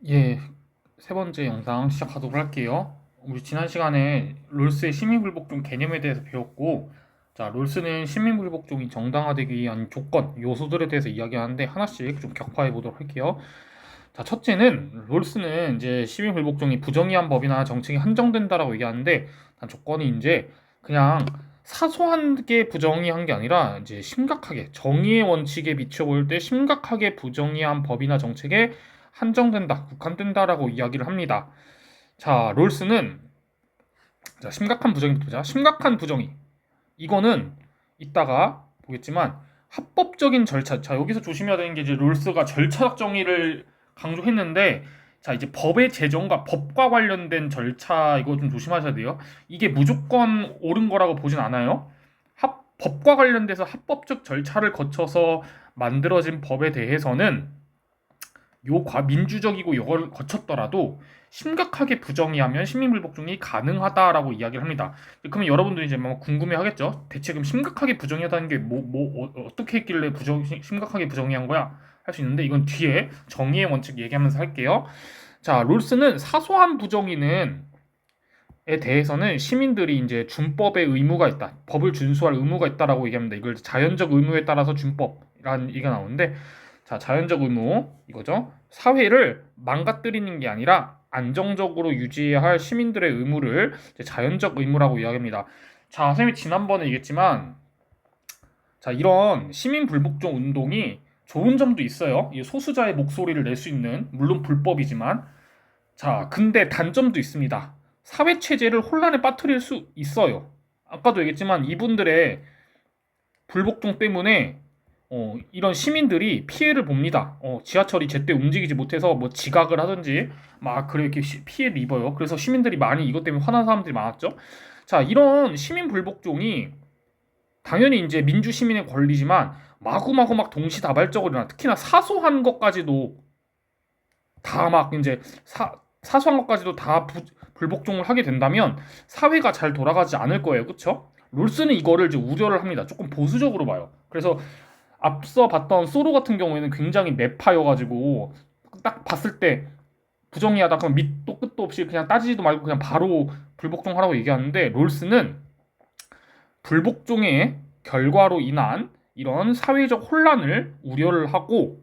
예, 세 번째 영상 시작하도록 할게요. 우리 지난 시간에 롤스의 시민불복종 개념에 대해서 배웠고, 자, 롤스는 시민불복종이 정당화되기 위한 조건, 요소들에 대해서 이야기하는데 하나씩 좀 격파해 보도록 할게요. 자, 첫째는 롤스는 이제 시민불복종이 부정의한 법이나 정책이 한정된다라고 얘기하는데, 단 조건이 이제 그냥 사소한 게 부정의한 게 아니라 이제 심각하게 정의의 원칙에 비춰볼 때 심각하게 부정의한 법이나 정책에 한정된다, 국한된다라고 이야기를 합니다. 자, 롤스는 자, 심각한 부정의 보자. 심각한 부정의. 이거는 이따가 보겠지만 합법적인 절차. 자, 여기서 조심해야 되는 게 이제 롤스가 절차적 정의를 강조했는데 자, 이제 법의 제정과 법과 관련된 절차 이거 좀 조심하셔야 돼요. 이게 무조건 옳은 거라고 보진 않아요. 법과 관련돼서 합법적 절차를 거쳐서 만들어진 법에 대해서는 민주적이고 이걸 거쳤더라도 심각하게 부정의하면 시민불복종이 가능하다라고 이야기를 합니다. 그러면 여러분들이 이제 뭐 궁금해하겠죠. 대체 그럼 심각하게 부정의하다는 게 어떻게 했길래 심각하게 부정의한 거야? 할 수 있는데 이건 뒤에 정의의 원칙 얘기하면서 할게요. 자, 롤스는 사소한 부정의는 에 대해서는 시민들이 이제 준법의 의무가 있다. 법을 준수할 의무가 있다라고 얘기합니다. 이걸 자연적 의무에 따라서 준법이라는 얘기가 나오는데 자, 자연적 의무 이거죠. 사회를 망가뜨리는 게 아니라 안정적으로 유지해야 할 시민들의 의무를 자연적 의무라고 이야기합니다. 자, 선생님이 지난번에 얘기했지만 자, 이런 시민 불복종 운동이 좋은 점도 있어요. 이 소수자의 목소리를 낼 수 있는 물론 불법이지만 자, 근데 단점도 있습니다. 사회 체제를 혼란에 빠뜨릴 수 있어요. 아까도 얘기했지만 이분들의 불복종 때문에 이런 시민들이 피해를 봅니다. 지하철이 제때 움직이지 못해서 뭐 지각을 하든지 막 그렇게 피해를 입어요. 그래서 시민들이 많이 이것 때문에 화난 사람들이 많았죠. 자, 이런 시민 불복종이 당연히 이제 민주 시민의 권리지만 마구마구 막 동시다발적으로 일어나 특히나 사소한 것까지도 다 막 이제 사소한 것까지도 다 불복종을 하게 된다면 사회가 잘 돌아가지 않을 거예요. 그쵸? 롤스는 이거를 이제 우려를 합니다. 조금 보수적으로 봐요. 그래서 앞서 봤던 소로 같은 경우에는 굉장히 매파여가지고 딱 봤을 때 부정의하다 그럼 밑도 끝도 없이 그냥 따지지도 말고 그냥 바로 불복종하라고 얘기하는데 롤스는 불복종의 결과로 인한 이런 사회적 혼란을 우려를 하고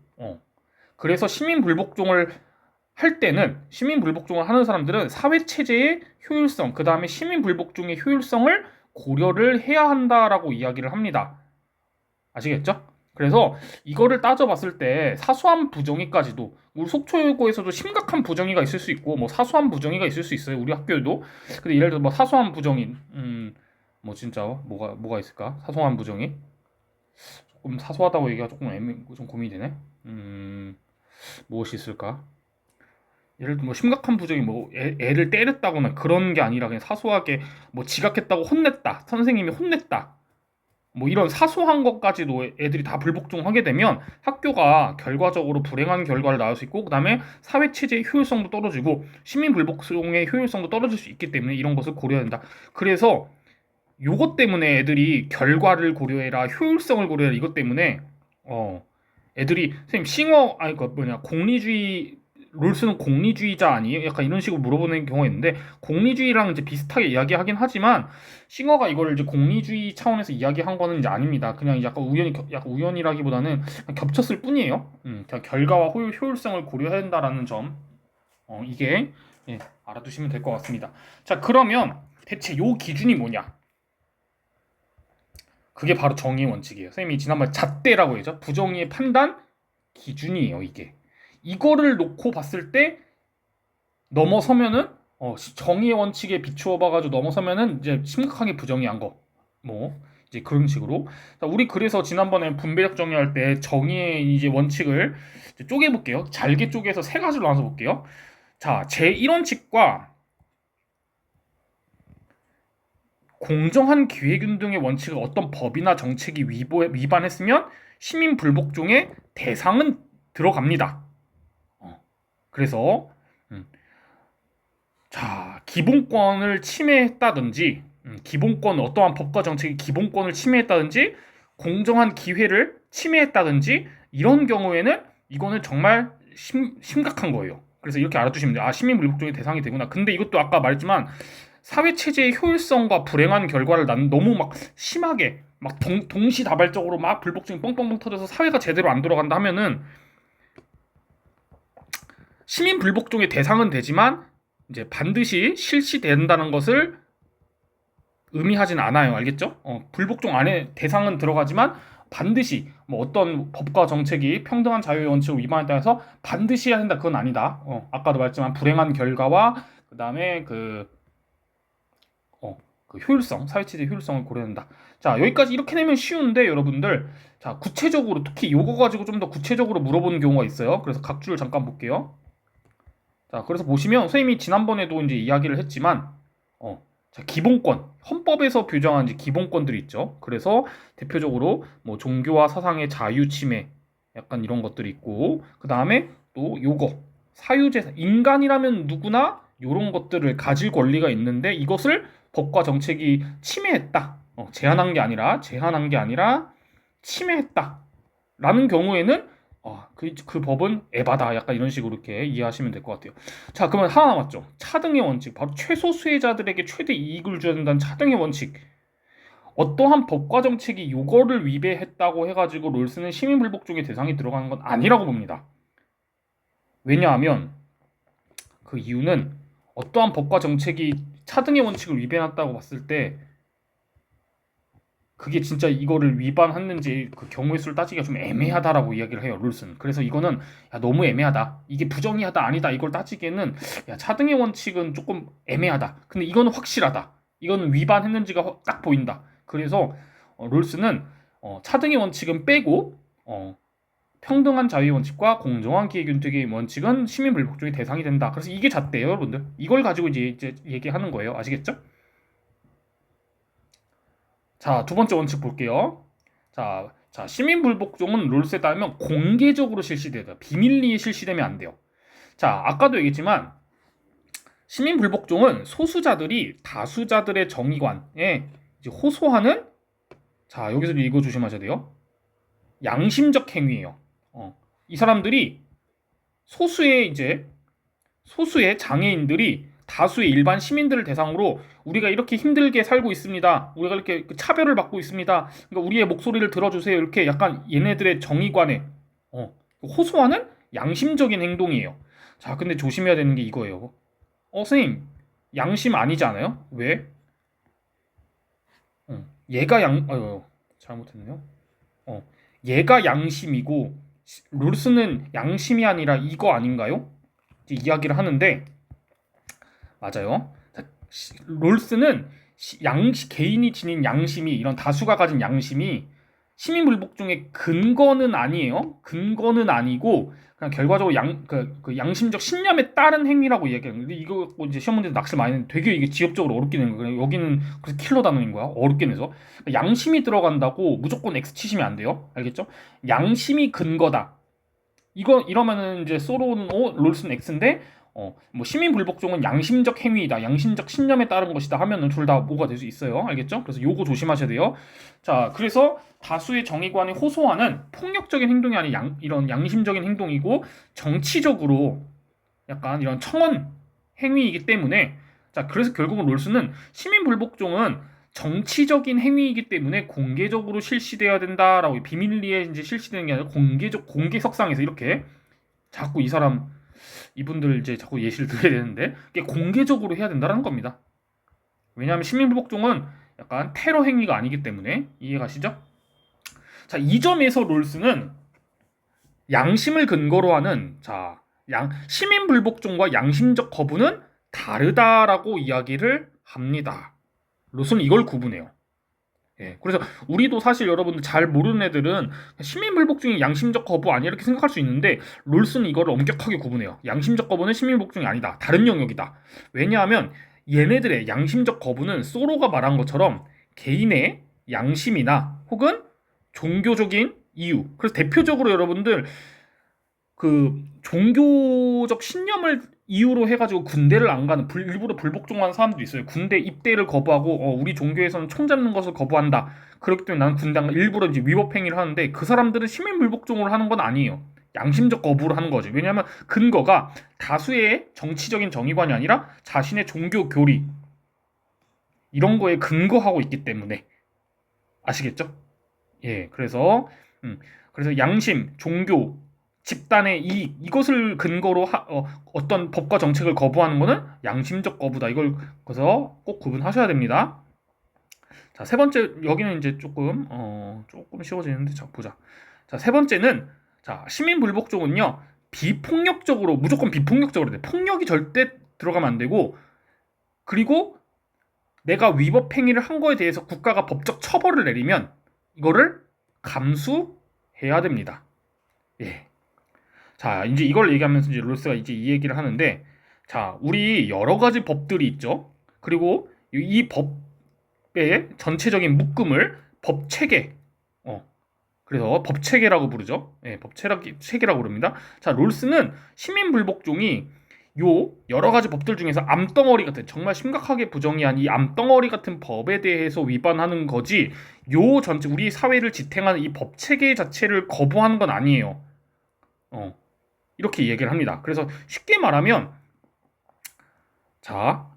그래서 시민 불복종을 할 때는 시민 불복종을 하는 사람들은 사회 체제의 효율성, 그 다음에 시민 불복종의 효율성을 고려를 해야 한다라고 이야기를 합니다. 아시겠죠? 그래서 이거를 따져봤을 때 사소한 부정의까지도 우리 속초여고에서도 심각한 부정의가 있을 수 있고 뭐 사소한 부정의가 있을 수 있어요. 우리 학교에도. 근데 예를 들어 뭐 사소한 부정의, 뭐 진짜 뭐가 있을까? 사소한 부정의? 조금 사소하다고 얘기가 조금 좀 고민이 되네. 무엇이 있을까? 예를 들어 뭐 심각한 부정이 뭐 애를 때렸다거나 그런 게 아니라 그냥 사소하게 뭐 지각했다고 혼냈다 선생님이 혼냈다 뭐 이런 사소한 것까지도 애들이 다 불복종하게 되면 학교가 결과적으로 불행한 결과를 낳을 수 있고 그 다음에 사회 체제의 효율성도 떨어지고 시민 불복종의 효율성도 떨어질 수 있기 때문에 이런 것을 고려해야 된다. 그래서 요것 때문에 애들이 결과를 고려해라 효율성을 고려해라 이것 때문에 애들이 선생님 싱어 아니 그 뭐냐 공리주의 롤스는 공리주의자 아니에요? 약간 이런 식으로 물어보는 경우가 있는데 공리주의랑 이제 비슷하게 이야기하긴 하지만 싱어가 이거를 이제 공리주의 차원에서 이야기한 거는 이제 아닙니다. 그냥 약간 약간 우연이라기보다는 겹쳤을 뿐이에요. 그냥 결과와 효율성을 고려해야 한다라는 점, 이게 예, 알아두시면 될 것 같습니다. 자, 그러면 대체 요 기준이 뭐냐? 그게 바로 정의의 원칙이에요. 선생님이 지난번에 잣대라고 했죠. 부정의의 판단 기준이에요. 이게 이거를 놓고 봤을 때 넘어서면은 정의의 원칙에 비추어 봐가지고 넘어서면은 이제 심각하게 부정의한 거. 뭐 이제 그런 식으로. 자, 우리 그래서 지난번에 분배적 정의할 때 정의의 이제 원칙을 이제 쪼개볼게요. 잘게 쪼개서 세 가지로 나눠서 볼게요. 자, 제1원칙과 공정한 기회균 등의 원칙을 어떤 법이나 정책이 위반했으면 시민 불복종의 대상은 들어갑니다. 그래서 자, 기본권을 침해했다든지 기본권 어떠한 법과 정책이 기본권을 침해했다든지 공정한 기회를 침해했다든지 이런 경우에는 이거는 정말 심각한 거예요. 그래서 이렇게 알아두시면 돼요. 아, 시민불복종의 대상이 되구나. 근데 이것도 아까 말했지만 사회체제의 효율성과 불행한 결과를 난 너무 막 심하게 막 동시다발적으로 막 불복종이 뻥뻥뻥 터져서 사회가 제대로 안 돌아간다 하면은 시민불복종의 대상은 되지만 이제 반드시 실시된다는 것을 의미하진 않아요. 알겠죠? 불복종 안에 대상은 들어가지만 반드시 뭐 어떤 법과 정책이 평등한 자유의 원칙을 위반했다 해서 반드시 해야 된다. 그건 아니다. 아까도 말했지만 불행한 결과와 그다음에 그 효율성, 사회체제 효율성을 고려한다. 자, 여기까지 이렇게 내면 쉬운데 여러분들, 자, 구체적으로 특히 요거 가지고 좀 더 구체적으로 물어보는 경우가 있어요. 그래서 각 줄을 잠깐 볼게요. 자, 그래서 보시면 선생님이 지난번에도 이제 이야기를 했지만 자, 기본권, 헌법에서 규정한 이제 기본권들이 있죠. 그래서 대표적으로 뭐 종교와 사상의 자유 침해, 약간 이런 것들이 있고, 그 다음에 또 요거 사유재산, 인간이라면 누구나 이런 것들을 가질 권리가 있는데 이것을 법과 정책이 침해했다. 제한한 게 아니라 침해했다라는 경우에는 그 법은 에바다. 약간 이런 식으로 이렇게 이해하시면 될 것 같아요. 자, 그러면 하나 남았죠. 차등의 원칙. 바로 최소 수혜자들에게 최대 이익을 줘야 된다는 차등의 원칙. 어떠한 법과 정책이 요거를 위배했다고 해가지고 롤스는 시민불복종의 대상이 들어가는 건 아니라고 봅니다. 왜냐하면 그 이유는 어떠한 법과 정책이 차등의 원칙을 위배했다고 봤을 때 그게 진짜 이거를 위반했는지 그 경우의 수를 따지기가 좀 애매하다라고 이야기를 해요. 룰스는. 그래서 이거는 너무 애매하다. 이게 부정의하다 아니다. 이걸 따지기에는 차등의 원칙은 조금 애매하다. 근데 이거는 확실하다. 이거는 위반했는지가 딱 보인다. 그래서 룰스는 차등의 원칙은 빼고 평등한 자유의 원칙과 공정한 기회균등의 원칙은 시민불복종의 대상이 된다. 그래서 이게 잣대예요, 여러분들. 이걸 가지고 이제 얘기하는 거예요. 아시겠죠? 자, 두 번째 원칙 볼게요. 자, 시민불복종은 롤스에 따르면 공개적으로 실시돼요. 비밀리에 실시되면 안 돼요. 자, 아까도 얘기했지만 시민불복종은 소수자들이 다수자들의 정의관에 이제 호소하는, 자, 여기서 이거 조심하셔야 돼요. 양심적 행위예요. 이 사람들이 소수의 장애인들이 다수의 일반 시민들을 대상으로 우리가 이렇게 힘들게 살고 있습니다. 우리가 이렇게 차별을 받고 있습니다. 그러니까 우리의 목소리를 들어주세요. 이렇게 약간 얘네들의 정의관에 호소하는 양심적인 행동이에요. 자, 근데 조심해야 되는 게 이거예요. 선생님, 양심 아니지 않아요? 왜? 얘가 잘못했네요. 얘가 양심이고 룰스는 양심이 아니라 이거 아닌가요? 이제 이야기를 하는데 맞아요. 롤스는 개인이 지닌 양심이, 이런 다수가 가진 양심이 시민불복종의 근거는 아니에요. 근거는 아니고 그냥 결과적으로 그 양심적 신념에 따른 행위라고 이야기하는 거예요. 이거 이제 시험 문제에서 낚시 많이 했는데 되게 이게 지엽적으로 어렵게 낸 거예요. 여기는 그래서 킬러 단어인 거야. 어렵게 내서. 양심이 들어간다고 무조건 X 치시면 안 돼요. 알겠죠? 양심이 근거다. 이러면은 이제 소로는 롤스는 X인데 뭐 시민불복종은 양심적 행위이다, 양심적 신념에 따른 것이다 하면은 둘 다 뭐가 될 수 있어요. 알겠죠? 그래서 요거 조심하셔야 돼요. 자, 그래서 다수의 정의관이 호소하는 폭력적인 행동이 아닌 이런 양심적인 행동이고 정치적으로 약간 이런 청원 행위이기 때문에, 자, 그래서 결국은 롤스는 시민불복종은 정치적인 행위이기 때문에 공개적으로 실시돼야 된다라고, 비밀리에 이제 실시되는 게 아니라 공개석상에서 이렇게 자꾸 이분들 이제 자꾸 예시를 들어야 되는데 이게 공개적으로 해야 된다는 겁니다. 왜냐하면 시민불복종은 약간 테러 행위가 아니기 때문에. 이해가시죠? 자, 이 점에서 롤스는 양심을 근거로 하는, 시민불복종과 양심적 거부는 다르다라고 이야기를 합니다. 롤스는 이걸 구분해요. 그래서 우리도 사실 여러분들 잘 모르는 애들은 시민불복종이 양심적 거부 아니야 이렇게 생각할 수 있는데 롤스는 이거를 엄격하게 구분해요. 양심적 거부는 시민불복종이 아니다. 다른 영역이다. 왜냐하면 얘네들의 양심적 거부는 소로가 말한 것처럼 개인의 양심이나 혹은 종교적인 이유. 그래서 대표적으로 여러분들 그 종교적 신념을 이유로 해가지고 군대를 안 가는, 일부러 불복종하는 사람도 있어요. 군대 입대를 거부하고 우리 종교에서는 총 잡는 것을 거부한다. 그렇기 때문에 나는 군대 안 가. 일부러 이제 위법 행위를 하는데 그 사람들은 시민 불복종을 하는 건 아니에요. 양심적 거부를 하는 거지. 왜냐하면 근거가 다수의 정치적인 정의관이 아니라 자신의 종교 교리 이런 거에 근거하고 있기 때문에. 아시겠죠? 예, 그래서 양심, 종교, 집단의 이익 이것을 근거로 어떤 법과 정책을 거부하는 거는 양심적 거부다. 이걸 그래서 꼭 구분하셔야 됩니다. 자, 세 번째 여기는 이제 조금 쉬워지는데 자 보자. 자, 세 번째는 자 시민 불복종은요 비폭력적으로 무조건 비폭력적으로 돼. 폭력이 절대 들어가면 안 되고 그리고 내가 위법 행위를 한 거에 대해서 국가가 법적 처벌을 내리면 이거를 감수해야 됩니다. 예. 자, 이제 이걸 얘기하면서 이제 롤스가 이제 이 얘기를 하는데, 자, 우리 여러 가지 법들이 있죠. 그리고 이 법의 전체적인 묶음을 법 체계, 그래서 법 체계라고 부르죠. 예, 법 체계라고 부릅니다. 자, 롤스는 시민 불복종이 요 여러 가지 법들 중에서 암덩어리 같은 정말 심각하게 부정의한 이 암덩어리 같은 법에 대해서 위반하는 거지 요 전체 우리 사회를 지탱하는 이 법 체계 자체를 거부하는 건 아니에요. 이렇게 얘기를 합니다. 그래서 쉽게 말하면 자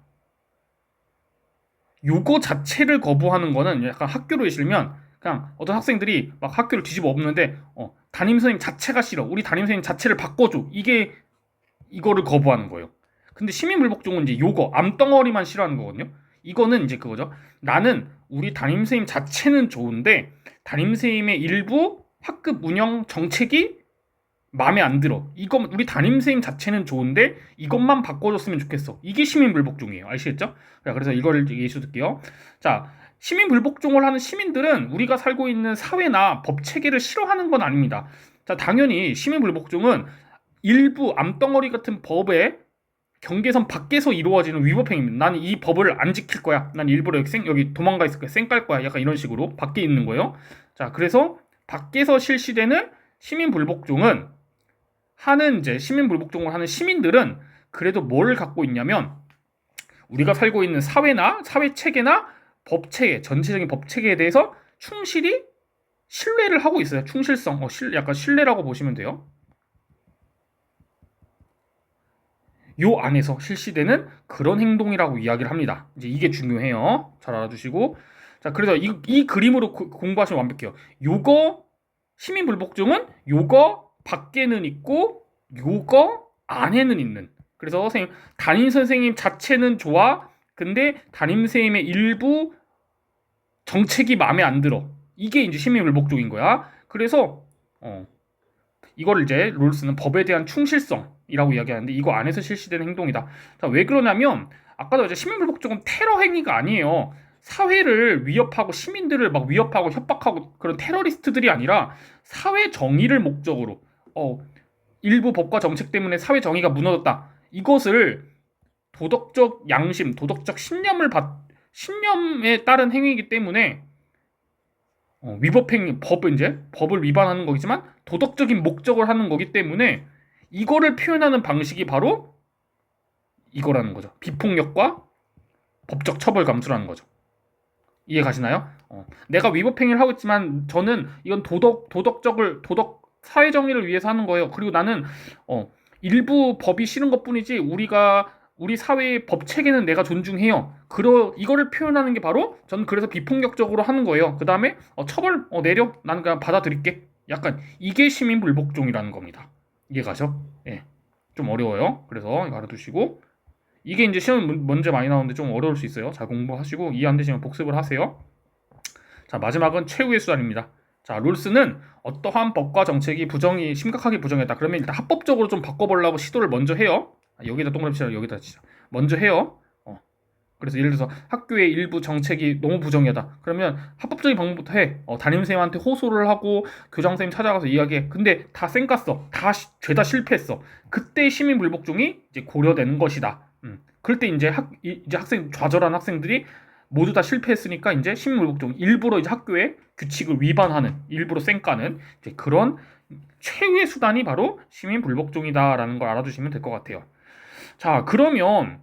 요거 자체를 거부하는 거는 약간 학교로 예시면 그냥 어떤 학생들이 막 학교를 뒤집어 엎는데 담임 선생님 자체가 싫어. 우리 담임 선생님 자체를 바꿔줘. 이거를 거부하는 거예요. 근데 시민불복종은 이제 요거 암덩어리만 싫어하는 거거든요. 이거는 이제 그거죠. 나는 우리 담임 선생님 자체는 좋은데 담임 선생님의 일부 학급 운영 정책이 마음에 안 들어. 이거 우리 담임 선생님 자체는 좋은데 이것만 바꿔줬으면 좋겠어. 이게 시민불복종이에요. 아시겠죠? 그래서 이거를 예시 들게요. 자, 시민불복종을 하는 시민들은 우리가 살고 있는 사회나 법 체계를 싫어하는 건 아닙니다. 자, 당연히 시민불복종은 일부 암덩어리 같은 법의 경계선 밖에서 이루어지는 위법행위입니다. 나는 이 법을 안 지킬 거야. 난 일부러 여기 도망가 있을 거야. 쌩 깔 거야. 약간 이런 식으로 밖에 있는 거예요. 자, 그래서 밖에서 실시되는 시민불복종은 이제 시민불복종을 하는 시민들은 그래도 뭘 갖고 있냐면 우리가 살고 있는 사회나 사회 체계나 법 체계, 전체적인 법 체계에 대해서 충실히 신뢰를 하고 있어요. 충실성, 약간 신뢰라고 보시면 돼요. 요 안에서 실시되는 그런 행동이라고 이야기를 합니다. 이제 이게 중요해요. 잘 알아두시고. 자, 그래서 이 그림으로 공부하시면 완벽해요. 요거 시민불복종은 요거 밖에는 있고 요거 안에는 있는. 그래서 선생님 담임 선생님 자체는 좋아. 근데 담임 선생님의 일부 정책이 마음에 안 들어. 이게 이제 시민불복종인 거야. 그래서 이걸 이제 롤스는 법에 대한 충실성이라고 이야기하는데 이거 안에서 실시되는 행동이다. 자, 왜 그러냐면 아까도 이제 시민불복종은 테러 행위가 아니에요. 사회를 위협하고 시민들을 막 위협하고 협박하고 그런 테러리스트들이 아니라 사회 정의를 목적으로 일부 법과 정책 때문에 사회 정의가 무너졌다. 이것을 도덕적 양심, 도덕적 신념에 따른 행위이기 때문에 위법행위, 법을 위반하는 거지만 도덕적인 목적을 하는 거기 때문에 이거를 표현하는 방식이 바로 이거라는 거죠. 비폭력과 법적 처벌 감수라는 거죠. 이해 가시나요? 내가 위법행위를 하고 있지만 저는 이건 도덕 사회 정의를 위해서 하는 거예요. 그리고 나는 일부 법이 싫은 것뿐이지 우리 사회의 법 체계는 내가 존중해요. 이거를 표현하는 게 바로 저는 그래서 비폭력적으로 하는 거예요. 그 다음에 처벌 내려 나는 그냥 받아들일게. 약간 이게 시민 불복종이라는 겁니다. 이해가죠? 예, 좀 어려워요. 그래서 이거 알아두시고 이게 이제 시험 문제 많이 나오는데 좀 어려울 수 있어요. 잘 공부하시고 이해 안 되시면 복습을 하세요. 자, 마지막은 최후의 수단입니다. 자, 롤스는 어떠한 법과 정책이 심각하게 부정했다. 그러면 일단 합법적으로 좀 바꿔보려고 시도를 먼저 해요. 여기다 동그라미 치자, 여기다 치자. 먼저 해요. 그래서 예를 들어서 학교의 일부 정책이 너무 부정하다. 그러면 합법적인 방법부터 해. 담임선생님한테 호소를 하고 교장선생님 찾아가서 이야기해. 근데 다 쌩깠어. 죄다 실패했어. 그때 시민불복종이 이제 고려되는 것이다. 그럴 때 이제 좌절한 학생들이 모두 다 실패했으니까 이제 시민불복종 일부러 이제 학교의 규칙을 위반하는 일부러 쌩까는 이제 그런 최후의 수단이 바로 시민불복종이다라는 걸 알아두시면 될 것 같아요. 자, 그러면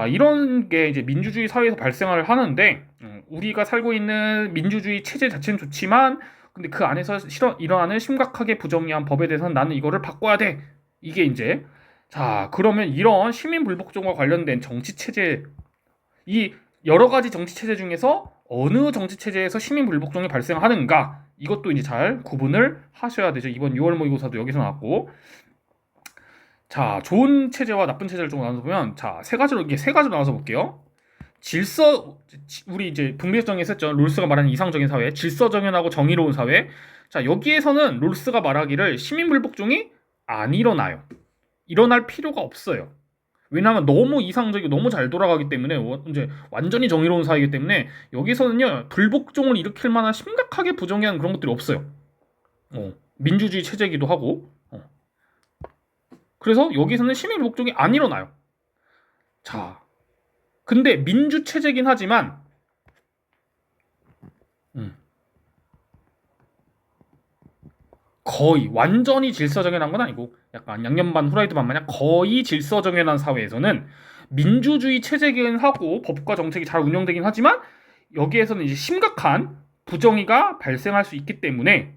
이런 게 이제 민주주의 사회에서 발생을 하는데 우리가 살고 있는 민주주의 체제 자체는 좋지만 근데 그 안에서 일어나는 심각하게 부정의한 법에 대해서는 나는 이거를 바꿔야 돼. 이게 이제 자 그러면 이런 시민 불복종과 관련된 정치 체제 이 여러 가지 정치 체제 중에서 어느 정치 체제에서 시민 불복종이 발생하는가 이것도 이제 잘 구분을 하셔야 되죠. 이번 6월 모의고사도 여기서 나왔고 자 좋은 체제와 나쁜 체제를 좀 나눠서 보면 자 세 가지로 이게 세 가지로 나눠서 볼게요. 질서 우리 이제 분배정에 했었죠. 롤스가 말하는 이상적인 사회, 질서정연하고 정의로운 사회. 자 여기에서는 롤스가 말하기를 시민 불복종이 안 일어나요. 일어날 필요가 없어요. 왜냐하면 너무 이상적이고 너무 잘 돌아가기 때문에 이제 완전히 정의로운 사회이기 때문에 여기서는요 불복종을 일으킬 만한 심각하게 부정의한 그런 것들이 없어요. 민주주의 체제이기도 하고 그래서 여기서는 시민 불복종이 안 일어나요. 자 근데 민주 체제긴 하지만 거의 완전히 질서정연한 건 아니고 약간 양념 반 후라이드 반 마냥 거의 질서정연한 사회에서는 민주주의 체제긴 하고 법과 정책이 잘 운영되긴 하지만 여기에서는 이제 심각한 부정의가 발생할 수 있기 때문에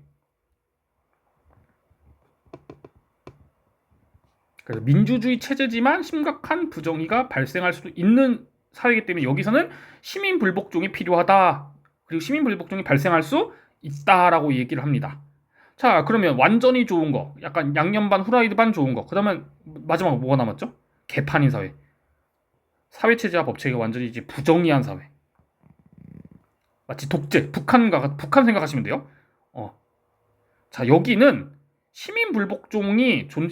그래서 민주주의 체제지만 심각한 부정의가 발생할 수도 있는 사회이기 때문에 여기서는 시민 불복종이 필요하다. 그리고 시민 불복종이 발생할 수 있다라고 얘기를 합니다. 자 그러면 완전히 좋은 거 약간 양념 반 후라이드 반 좋은 거 그다음에 마지막 뭐가 남았죠? 개판인 사회 사회체제와 법체계가 완전히 이제 부정의한 사회 마치 독재 북한 생각하시면 돼요. 자 여기는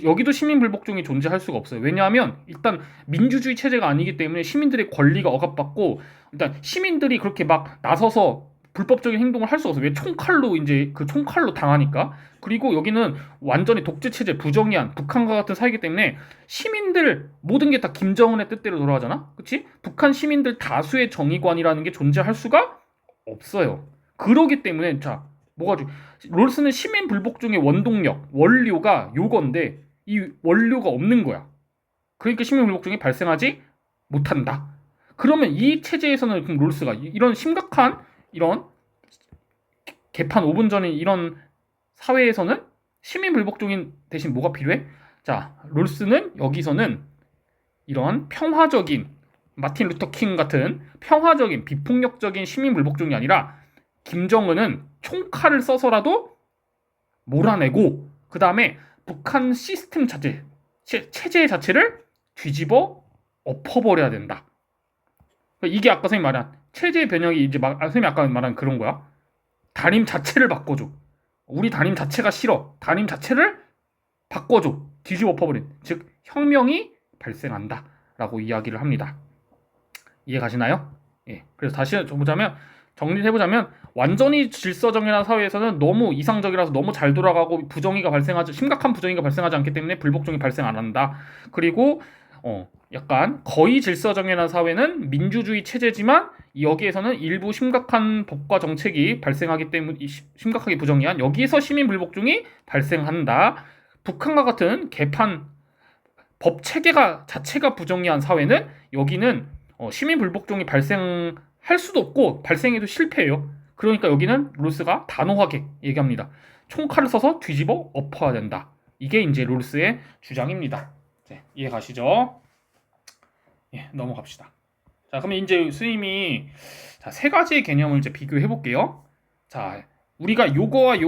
여기도 시민 불복종이 존재할 수가 없어요. 왜냐하면 일단 민주주의 체제가 아니기 때문에 시민들의 권리가 억압받고 일단 시민들이 그렇게 막 나서서 불법적인 행동을 할 수가 없어요. 왜 총칼로 이제 그 총칼로 당하니까. 그리고 여기는 완전히 독재 체제 부정의한 북한과 같은 사회이기 때문에 시민들 모든 게 다 김정은의 뜻대로 돌아가잖아. 그렇지? 북한 시민들 다수의 정의관이라는 게 존재할 수가 없어요. 그러기 때문에 자 뭐가 롤스는 시민 불복종의 원동력 원료가 요건데 이 원료가 없는 거야. 그러니까 시민 불복종이 발생하지 못한다. 그러면 이 체제에서는 그럼 롤스가 이런 심각한 이런 개판 5분 전인 이런 사회에서는 시민 불복종인 대신 뭐가 필요해? 자, 롤스는 여기서는 이런 평화적인 마틴 루터 킹 같은 평화적인 비폭력적인 시민 불복종이 아니라 김정은은 총칼을 써서라도 몰아내고 그 다음에 북한 시스템 자체 체제 자체를 뒤집어 엎어버려야 된다. 이게 아까 선생님 말한 체제 변형이 이제 선생님이 아까 말한 그런 거야. 담임 자체를 바꿔줘. 우리 담임 자체가 싫어. 담임 자체를 바꿔줘. 뒤집어 엎어버린. 즉 혁명이 발생한다라고 이야기를 합니다. 이해 가시나요? 예. 그래서 다시 보자면 정리를 해보자면 완전히 질서정연한 사회에서는 너무 이상적이라서 너무 잘 돌아가고 심각한 부정의가 발생하지 않기 때문에 불복종이 발생 안 한다. 그리고 약간 거의 질서정연한 사회는 민주주의 체제지만 여기에서는 일부 심각한 법과 정책이 발생하기 때문에 심각하게 부정의한 여기에서 시민 불복종이 발생한다. 북한과 같은 개판 법 체계가 자체가 부정의한 사회는 여기는 시민 불복종이 발생할 수도 없고 발생해도 실패해요. 그러니까 여기는 롤스가 단호하게 얘기합니다. 총칼을 써서 뒤집어 엎어야 된다. 이게 이제 롤스의 주장입니다. 네, 이해 가시죠? 예, 넘어갑시다. 자, 그러면 이제 선생님이 세 가지의 개념을 이제 비교해 볼게요. 자, 우리가 요거와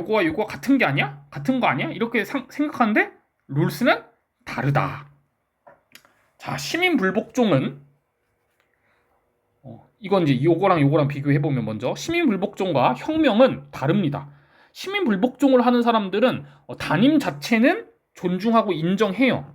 같은 게 아니야? 같은 거 아니야? 이렇게 생각하는데 롤스는 다르다. 자, 시민 불복종은 이건 이제 요거랑 비교해 보면 먼저 시민 불복종과 혁명은 다릅니다. 시민 불복종을 하는 사람들은 담임 자체는 존중하고 인정해요.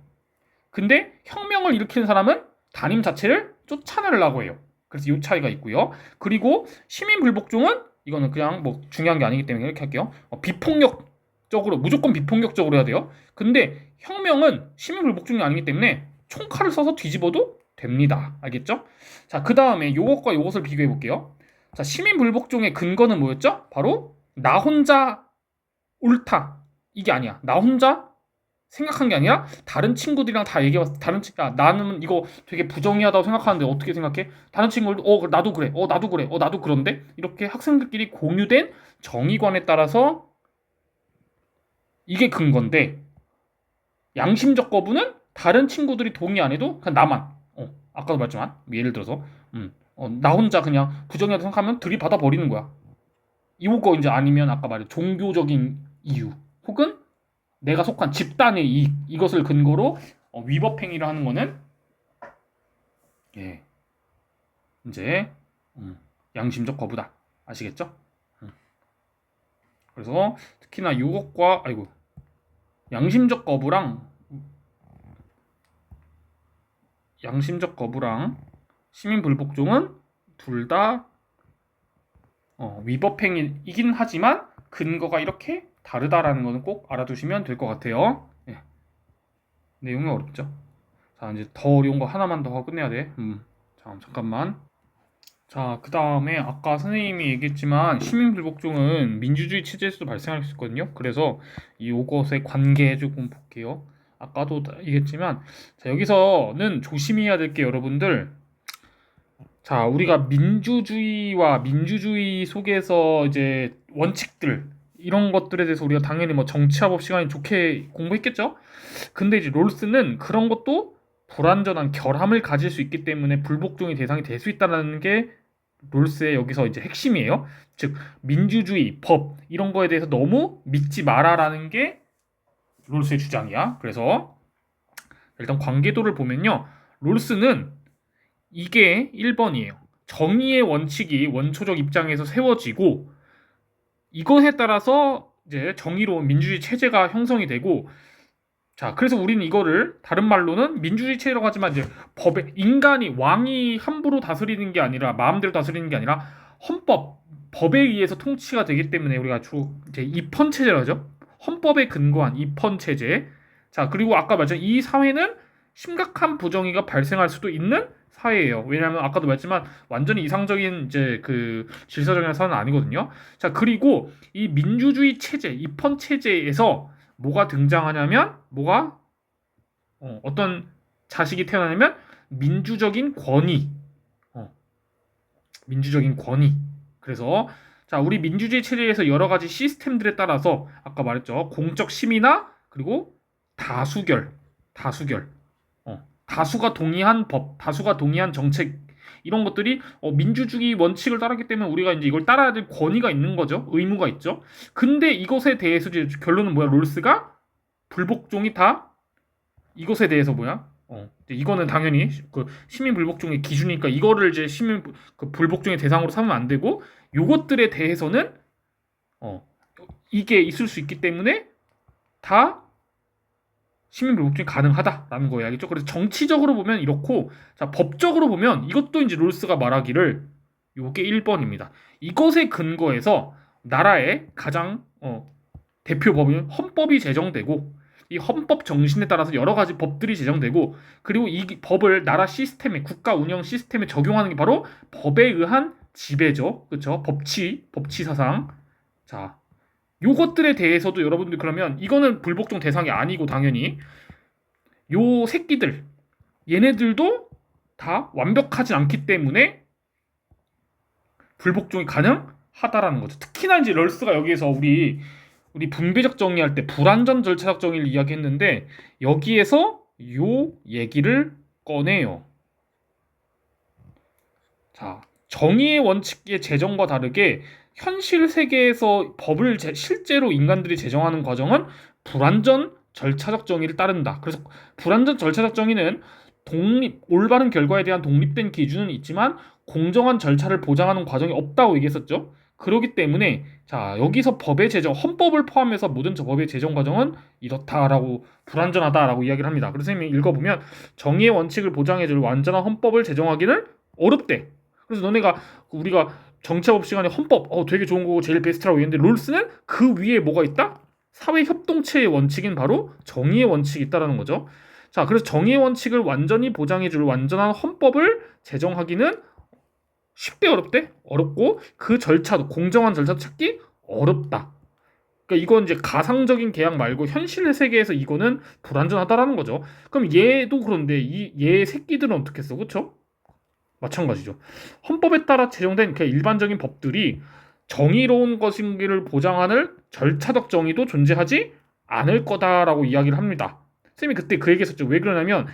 근데 혁명을 일으키는 사람은 담임 자체를 쫓아내려고 해요. 그래서 이 차이가 있고요. 그리고 시민 불복종은 이거는 그냥 뭐 중요한 게 아니기 때문에 이렇게 할게요. 비폭력적으로 무조건 비폭력적으로 해야 돼요. 근데 혁명은 시민 불복종이 아니기 때문에 총칼을 써서 뒤집어도 됩니다. 알겠죠? 자, 그 다음에 요것과 요것을 비교해 볼게요. 자, 시민 불복종의 근거는 뭐였죠? 바로 나 혼자 옳다. 이게 아니야. 나 혼자 생각한 게 아니라 다른 친구들이랑 다 얘기해봤어. 나는 이거 되게 부정의하다고 생각하는데 어떻게 생각해? 다른 친구들도 나도 그래. 나도 그래. 나도 그런데 이렇게 학생들끼리 공유된 정의관에 따라서 이게 근거인데 양심적 거부는 다른 친구들이 동의 안 해도 그냥 나만 아까도 말했지만 예를 들어서 나 혼자 그냥 부정이라고 생각하면 들이받아 버리는 거야. 이거 이제 아니면 아까 말한 종교적인 이유 혹은 내가 속한 집단의 이익 이것을 근거로 위법 행위를 하는 거는 예, 이제 양심적 거부다. 아시겠죠? 그래서 특히나 이것과 아이고 양심적 거부랑 시민 불복종은 둘 다 위법 행위이긴 하지만 근거가 이렇게 다르다라는 것은 꼭 알아두시면 될 것 같아요. 예. 내용이 어렵죠? 자, 이제 더 어려운 거 하나만 더 하고 끝내야 돼. 자, 잠깐만. 자, 그 다음에 아까 선생님이 얘기했지만 시민불복종은 민주주의 체제에서도 발생할 수 있거든요. 그래서 이것의 관계 조금 볼게요. 아까도 얘기했지만 자, 여기서는 조심해야 될 게 여러분들 자, 우리가 민주주의와 민주주의 속에서 이제 원칙들 이런 것들에 대해서 우리가 당연히 뭐 정치화법 시간에 좋게 공부했겠죠. 근데 이제 롤스는 그런 것도 불완전한 결함을 가질 수 있기 때문에 불복종의 대상이 될 수 있다는 게 롤스의 여기서 이제 핵심이에요. 즉 민주주의, 법 이런 거에 대해서 너무 믿지 마라라는 게 롤스의 주장이야. 그래서 일단 관계도를 보면요. 롤스는 이게 1번이에요. 정의의 원칙이 원초적 입장에서 세워지고 이것에 따라서 이제 정의로운 민주주의 체제가 형성이 되고 자, 그래서 우리는 이거를 다른 말로는 민주주의 체제라고 하지만 이제 법에 인간이 왕이 함부로 다스리는 게 아니라 마음대로 다스리는 게 아니라 헌법, 법에 의해서 통치가 되기 때문에 우리가 주 이제 입헌 체제라고 하죠. 헌법에 근거한 입헌 체제. 자, 그리고 아까 말했죠. 이 사회는 심각한 부정의가 발생할 수도 있는 사회예요. 왜냐하면 아까도 말했지만 완전히 이상적인 이제 그 질서정연한 사회는 아니거든요. 자, 그리고 이 민주주의 체제, 입헌 체제에서 뭐가 등장하냐면 뭐가 어떤 자식이 태어나냐면 민주적인 권위, 민주적인 권위. 그래서 자 우리 민주주의 체제에서 여러 가지 시스템들에 따라서 아까 말했죠 공적 심의나 그리고 다수결, 다수가 동의한 법, 다수가 동의한 정책 이런 것들이 민주주의 원칙을 따르기 때문에 우리가 이제 이걸 따라야 될 권위가 있는 거죠. 의무가 있죠. 근데 이것에 대해서 이제 결론은 뭐야? 롤스가 불복종이 다 이것에 대해서 뭐야? 이거는 당연히 그 시민 불복종의 기준이니까 이거를 이제 시민 그 불복종의 대상으로 삼으면 안 되고 요것들에 대해서는 이게 있을 수 있기 때문에 다 시민 불복종이 가능하다라는 거예요. 알겠죠? 그래서 정치적으로 보면 이렇고 자 법적으로 보면 이것도 이제 롤스가 말하기를 요게 1번입니다. 이것에 근거해서 나라의 가장 대표 법인 헌법이 제정되고 이 헌법 정신에 따라서 여러 가지 법들이 제정되고 그리고 이 법을 나라 시스템에 국가 운영 시스템에 적용하는 게 바로 법에 의한 지배죠. 그렇죠? 법치 사상. 자, 요것들에 대해서도 여러분들 그러면 이거는 불복종 대상이 아니고 당연히 요 새끼들 얘네들도 다 완벽하지 않기 때문에 불복종이 가능하다라는 거죠. 특히나 이제 럴스가 여기에서 우리 분배적 정의할 때 불완전 절차적 정의를 이야기했는데 여기에서 요 얘기를 꺼내요. 자, 정의의 원칙의 제정과 다르게 현실 세계에서 법을 실제로 인간들이 제정하는 과정은 불완전 절차적 정의를 따른다. 그래서 불완전 절차적 정의는 올바른 결과에 대한 독립된 기준은 있지만 공정한 절차를 보장하는 과정이 없다고 얘기했었죠. 그렇기 때문에 자 여기서 법의 제정, 헌법을 포함해서 모든 법의 제정 과정은 이렇다라고 불완전하다라고 이야기를 합니다. 그래서 선생님이 읽어보면 정의의 원칙을 보장해줄 완전한 헌법을 제정하기는 어렵대. 그래서 너네가 우리가 정치법 시간에 헌법 되게 좋은 거고 제일 베스트라고 얘기했는데 롤스는 그 위에 뭐가 있다? 사회협동체의 원칙인 바로 정의의 원칙이 있다라는 거죠. 자, 그래서 정의의 원칙을 완전히 보장해줄 완전한 헌법을 제정하기는 쉽대 어렵대? 어렵고 그 절차도 공정한 절차도 찾기 어렵다. 그러니까 이건 이제 가상적인 계약 말고 현실 세계에서 이거는 불완전하다라는 거죠. 그럼 얘도 그런데 얘 새끼들은 어떻게 써? 그렇죠? 마찬가지죠. 헌법에 따라 제정된 그 일반적인 법들이 정의로운 것인기를 보장하는 절차적 정의도 존재하지 않을 거다라고 이야기를 합니다. 쌤이 그때 그 얘기했었죠. 왜 그러냐면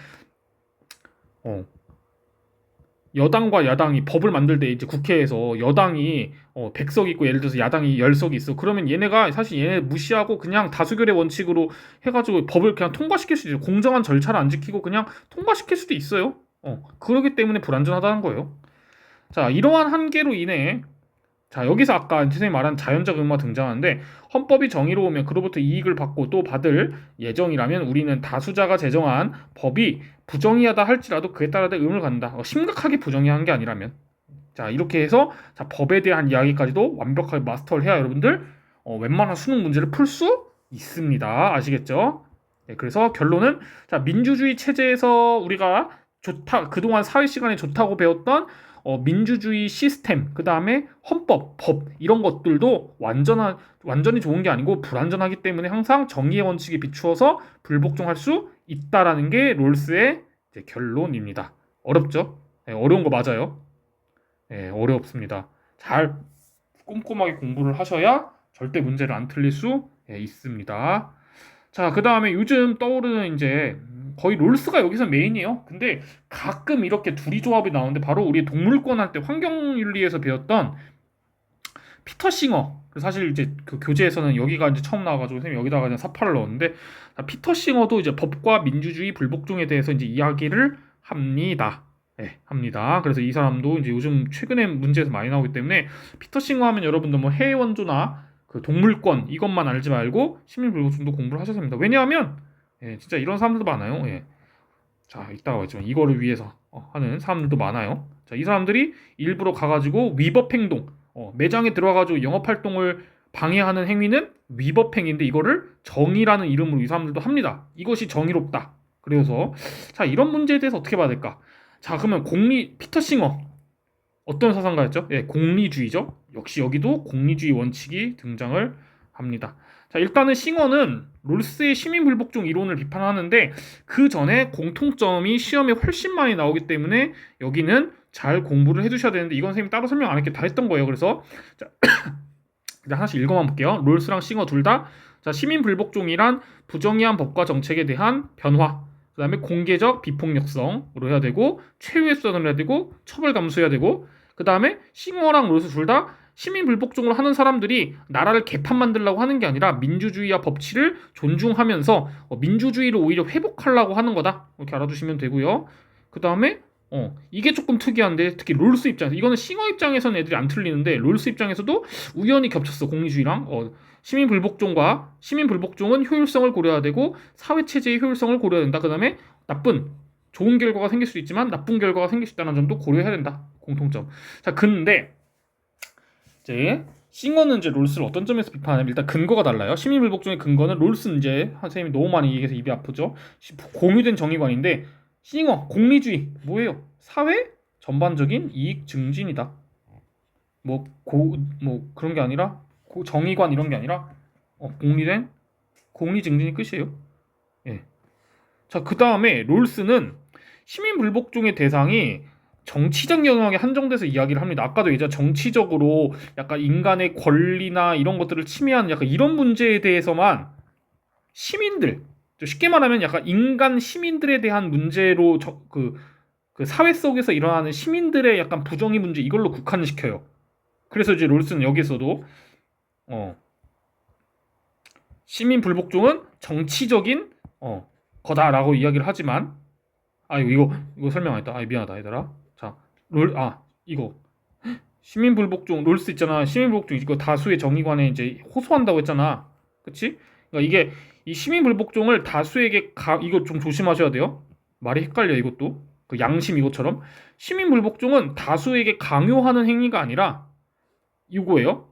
어, 여당과 야당이 법을 만들 때 이제 국회에서 여당이 100석 있고 예를 들어서 야당이 10석 있어. 그러면 얘네가 사실 얘네 무시하고 그냥 다수결의 원칙으로 해가지고 법을 그냥 통과시킬 수도 있어요. 공정한 절차를 안 지키고 그냥 통과시킬 수도 있어요. 그러기 때문에 불안전하다는 거예요. 자, 이러한 한계로 인해 자, 여기서 아까 선생님이 말한 자연적 의무가 등장하는데 헌법이 정의로우면 그로부터 이익을 받고 또 받을 예정이라면 우리는 다수자가 제정한 법이 부정의하다 할지라도 그에 따라 의무를 갖는다. 심각하게 부정의한 게 아니라면. 자, 이렇게 해서 자, 법에 대한 이야기까지도 완벽하게 마스터를 해야 여러분들 웬만한 수능 문제를 풀 수 있습니다. 아시겠죠? 네, 그래서 결론은 자, 민주주의 체제에서 우리가 좋다 그동안 사회 시간에 좋다고 배웠던 민주주의 시스템, 그 다음에 헌법, 법 이런 것들도 완전히 좋은 게 아니고 불완전하기 때문에 항상 정의의 원칙에 비추어서 불복종할 수 있다라는 게 롤스의 이제 결론입니다. 어렵죠? 네, 어려운 거 맞아요. 네, 어렵습니다. 잘 꼼꼼하게 공부를 하셔야 절대 문제를 안 틀릴 수 있습니다. 자, 그 다음에 요즘 떠오르는 이제 거의 롤스가 여기서 메인이에요. 근데 가끔 이렇게 둘이 조합이 나오는데 바로 우리 동물권 할 때 환경윤리에서 배웠던 피터 싱어. 사실 이제 그 교재에서는 여기가 이제 처음 나와가지고 선생님 여기다가 그냥 사파를 넣었는데 피터 싱어도 이제 법과 민주주의 불복종에 대해서 이제 이야기를 합니다. 네, 합니다. 그래서 이 사람도 이제 요즘 최근에 문제에서 많이 나오기 때문에 피터 싱어 하면 여러분들 뭐 해외 원조나 그 동물권 이것만 알지 말고 시민불복종도 공부를 하셔야 됩니다. 왜냐하면 진짜 이런 사람들도 많아요. 자, 이따가 했지만 이거를 위해서 하는 사람들도 많아요. 자, 이 사람들이 일부러 가가지고 위법 행동, 매장에 들어가가지고 영업 활동을 방해하는 행위는 위법 행위인데 이거를 정의라는 이름으로 이 사람들도 합니다. 이것이 정의롭다. 그래서 자, 이런 문제에 대해서 어떻게 봐야 될까? 자, 그러면 피터 싱어 어떤 사상가였죠? 공리주의죠. 역시 여기도 공리주의 원칙이 등장을 합니다. 자, 일단은 싱어는 롤스의 시민불복종 이론을 비판하는데 그 전에 공통점이 시험에 훨씬 많이 나오기 때문에 여기는 잘 공부를 해두셔야 되는데 이건 선생님이 따로 설명 안 할게 다 했던 거예요. 그래서 자, 하나씩 읽어만 볼게요. 롤스랑 싱어 둘 다 시민불복종이란 부정의한 법과 정책에 대한 변화, 그 다음에 공개적 비폭력성으로 해야 되고 최후의 수단으로 해야 되고 처벌 감수해야 되고 그 다음에 싱어랑 롤스 둘 다 시민 불복종을 하는 사람들이 나라를 개판 만들려고 하는 게 아니라 민주주의와 법치를 존중하면서 민주주의를 오히려 회복하려고 하는 거다. 이렇게 알아두시면 되고요. 그 다음에 이게 조금 특이한데 특히 롤스 입장에서 이거는 싱어 입장에서는 애들이 안 틀리는데 롤스 입장에서도 우연히 겹쳤어. 공리주의랑 시민 불복종은 효율성을 고려해야 되고 사회 체제의 효율성을 고려해야 된다. 그 다음에 좋은 결과가 생길 수 있지만 나쁜 결과가 생길 수 있다는 점도 고려해야 된다. 공통점. 자, 근데 이제 싱어는 이제 롤스를 어떤 점에서 비판하냐면 일단 근거가 달라요. 시민불복종의 근거는 롤스는 이제 선생님이 너무 많이 얘기해서 입이 아프죠. 공유된 정의관인데 싱어 공리주의 뭐예요? 사회 전반적인 이익 증진이다. 뭐 그런 게 아니라 정의관 이런 게 아니라 공리된 공리 증진이 끝이에요. 예. 자, 그 다음에 롤스는 시민불복종의 대상이 정치적 영역에 한정돼서 이야기를 합니다. 아까도 예전 정치적으로 약간 인간의 권리나 이런 것들을 침해하는 약간 이런 문제에 대해서만 시민들, 쉽게 말하면 약간 인간 시민들에 대한 문제로 그 사회 속에서 일어나는 시민들의 약간 부정의 문제 이걸로 국한시켜요. 그래서 이제 롤스는 여기서도 시민 불복종은 정치적인 거다라고 이야기를 하지만 이거 설명 안 했다. 미안하다 얘들아. 자, 이거 시민 불복종 롤스 있잖아. 시민 불복종 이거 다수의 정의관에 이제 호소한다고 했잖아. 그치? 그러니까 이게 이 시민 불복종을 다수에게 이거 좀 조심하셔야 돼요. 말이 헷갈려 이것도. 그 양심 이것처럼 시민 불복종은 다수에게 강요하는 행위가 아니라 이거예요.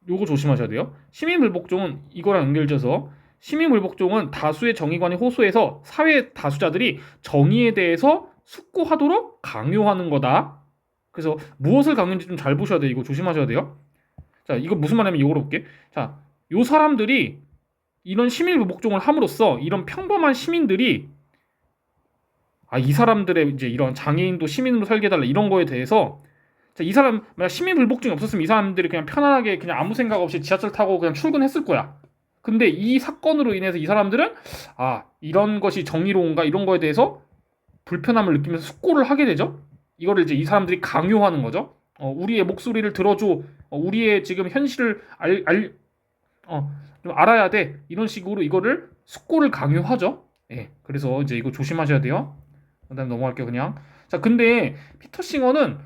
요거 조심하셔야 돼요. 시민불복종은 이거랑 연결져서 시민불복종은 다수의 정의관이 호소해서 사회 다수자들이 정의에 대해서 숙고하도록 강요하는 거다. 그래서 무엇을 강요인지 좀 잘 보셔야 돼요. 이거 조심하셔야 돼요. 자, 이거 무슨 말이냐면 이거로 볼게. 자, 요 사람들이 이런 시민불복종을 함으로써 이런 평범한 시민들이 이 사람들의 이제 이런 장애인도 시민으로 살게 해달라 이런 거에 대해서 자, 이 사람 만약 시민 불복종이 없었으면 이 사람들이 그냥 편안하게 그냥 아무 생각 없이 지하철 타고 그냥 출근했을 거야. 근데 이 사건으로 인해서 이 사람들은 이런 것이 정의로운가 이런 거에 대해서 불편함을 느끼면서 숙고를 하게 되죠. 이거를 이제 이 사람들이 강요하는 거죠. 우리의 목소리를 들어줘. 우리의 지금 현실을 좀 알아야 돼. 이런 식으로 이거를 숙고를 강요하죠. 예. 그래서 이제 이거 조심하셔야 돼요. 그다음 넘어갈게요, 그냥. 자, 근데 피터 싱어는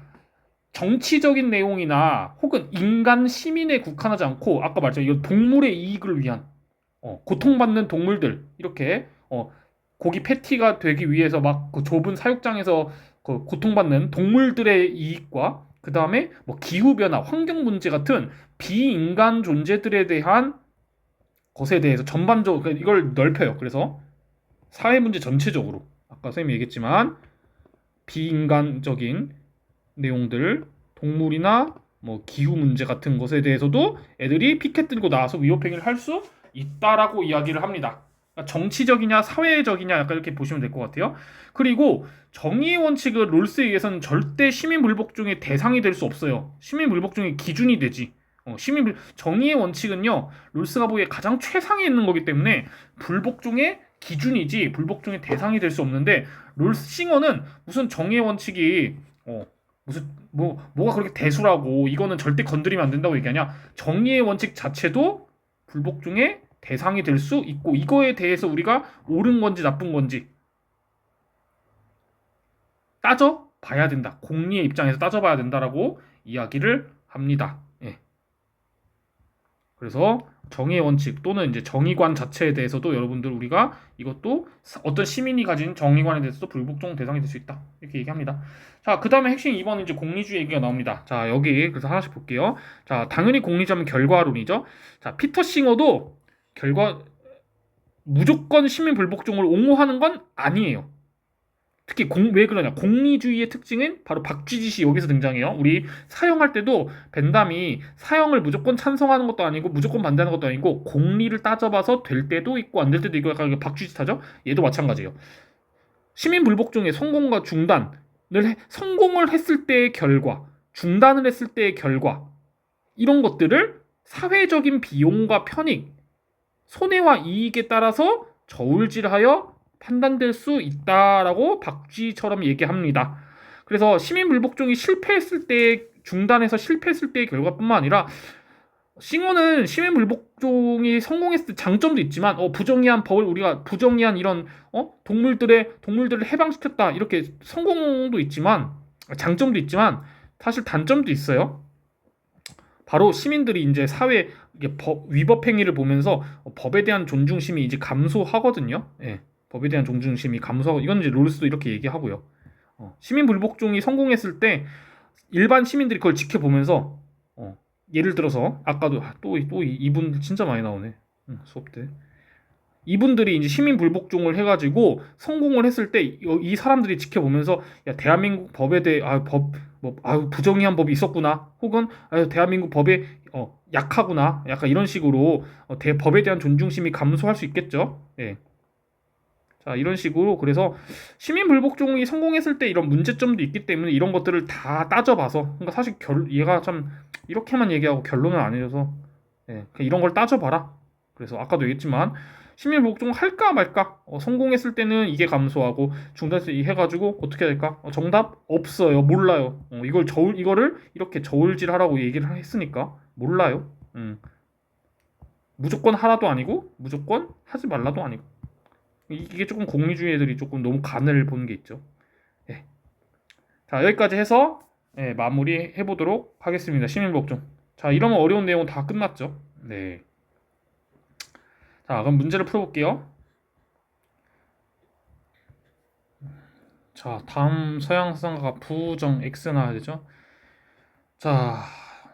정치적인 내용이나 혹은 인간 시민에 국한하지 않고 아까 말했죠. 이 동물의 이익을 위한 고통받는 동물들 이렇게 고기 패티가 되기 위해서 막 그 좁은 사육장에서 그 고통받는 동물들의 이익과 그 다음에 뭐 기후 변화, 환경 문제 같은 비인간 존재들에 대한 것에 대해서 전반적으로 이걸 넓혀요. 그래서 사회 문제 전체적으로 아까 선생님이 얘기했지만 비인간적인 내용들, 동물이나 뭐 기후 문제 같은 것에 대해서도 애들이 피켓 들고 나와서 위협행위를 할 수 있다라고 이야기를 합니다. 그러니까 정치적이냐 사회적이냐 약간 이렇게 보시면 될 것 같아요. 그리고 정의의 원칙은 롤스에 의해서는 절대 시민 불복종의 대상이 될 수 없어요. 시민 불복종의 기준이 되지. 정의의 원칙은요 롤스가 보기에 가장 최상에 있는 거기 때문에 불복종의 기준이지 불복종의 대상이 될 수 없는데 롤스 싱어는 무슨 정의의 원칙이 무슨 뭐가 그렇게 대수라고 이거는 절대 건드리면 안 된다고 얘기하냐. 정의의 원칙 자체도 불복종의 대상이 될 수 있고 이거에 대해서 우리가 옳은 건지 나쁜 건지 따져봐야 된다. 공리의 입장에서 따져봐야 된다라고 이야기를 합니다. 예. 그래서 정의의 원칙 또는 이제 정의관 자체에 대해서도 여러분들 우리가 이것도 어떤 시민이 가진 정의관에 대해서도 불복종 대상이 될 수 있다. 이렇게 얘기합니다. 자, 그 다음에 핵심 2번은 이제 공리주의 얘기가 나옵니다. 자, 여기 그래서 하나씩 볼게요. 자, 당연히 공리자면 결과론이죠. 자, 피터 싱어도 무조건 시민 불복종을 옹호하는 건 아니에요. 특히 왜 그러냐? 공리주의의 특징은 바로 박쥐짓이 여기서 등장해요. 우리 사형할 때도 벤담이 사형을 무조건 찬성하는 것도 아니고 무조건 반대하는 것도 아니고 공리를 따져봐서 될 때도 있고 안 될 때도 있고 약간 박쥐짓 하죠. 얘도 마찬가지예요. 시민 불복종의 성공과 중단을 성공을 했을 때의 결과, 중단을 했을 때의 결과 이런 것들을 사회적인 비용과 편익, 손해와 이익에 따라서 저울질하여 판단될 수 있다라고 박쥐처럼 얘기합니다. 그래서 시민 불복종이 실패했을 때 중단해서 실패했을 때의 결과뿐만 아니라 싱어는 시민 불복종이 성공했을 때 장점도 있지만 부정의한 법을 우리가 부정의한 이런 동물들을 해방시켰다 이렇게 성공도 있지만 장점도 있지만 사실 단점도 있어요. 바로 시민들이 이제 사회 위법 행위를 보면서 법에 대한 존중심이 이제 감소하거든요. 예. 법에 대한 존중심이 감소하고 이건 이제 롤스도 이렇게 얘기하고요. 시민 불복종이 성공했을 때 일반 시민들이 그걸 지켜보면서 예를 들어서 아까도 또 이분 진짜 많이 나오네. 수업 때 이분들이 이제 시민 불복종을 해가지고 성공을 했을 때 이 사람들이 지켜보면서 야 대한민국 법에 대해 부정의한 법이 있었구나 혹은 대한민국 법에 약하구나 약간 이런 식으로 법에 대한 존중심이 감소할 수 있겠죠. 예. 자, 이런 식으로 그래서 시민 불복종이 성공했을 때 이런 문제점도 있기 때문에 이런 것들을 다 따져봐서 그러니까 사실 얘가 참 이렇게만 얘기하고 결론을 안 해줘서 이런 걸 따져봐라. 그래서 아까도 얘기했지만 시민 불복종 할까 말까 성공했을 때는 이게 감소하고 중단해서 해가지고 어떻게 해야 될까? 정답 없어요. 몰라요. 이거를 이렇게 저울질하라고 얘기를 했으니까 몰라요. 무조건 하라도 아니고 무조건 하지 말라도 아니고. 이게 조금 공리주의 애들이 조금 너무 간을 보는 게 있죠. 예. 자, 여기까지 해서 마무리 해보도록 하겠습니다. 시민복종. 자, 이러면 어려운 내용 다 끝났죠. 네. 자, 그럼 문제를 풀어볼게요. 자, 다음 서양상가가 부정 X 나와야 되죠. 자,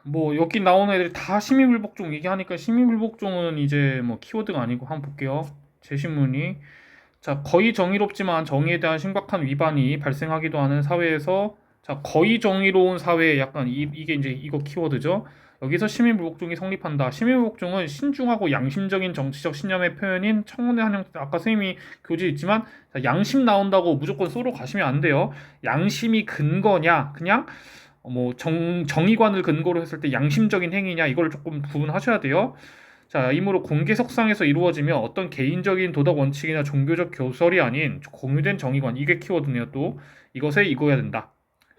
뭐 여기 나오는 애들이 다 시민불복종 얘기하니까 시민불복종은 이제 뭐 키워드가 아니고 한번 볼게요. 제시문이 자, 거의 정의롭지만 정의에 대한 심각한 위반이 발생하기도 하는 사회에서 자, 거의 정의로운 사회 약간 이게 이제 이거 키워드죠. 여기서 시민불복종이 성립한다. 시민불복종은 신중하고 양심적인 정치적 신념의 표현인 청원의 한 형태. 아까 선생님이 교재 있지만 자, 양심 나온다고 무조건 쏘러 가시면 안 돼요. 양심이 근거냐 그냥 뭐 정의관을 근거로 했을 때 양심적인 행위냐 이걸 조금 구분하셔야 돼요. 자, 이므로 공개석상에서 이루어지며 어떤 개인적인 도덕 원칙이나 종교적 교설이 아닌 공유된 정의관, 이게 키워드네요. 또 이것에 이거해야 된다.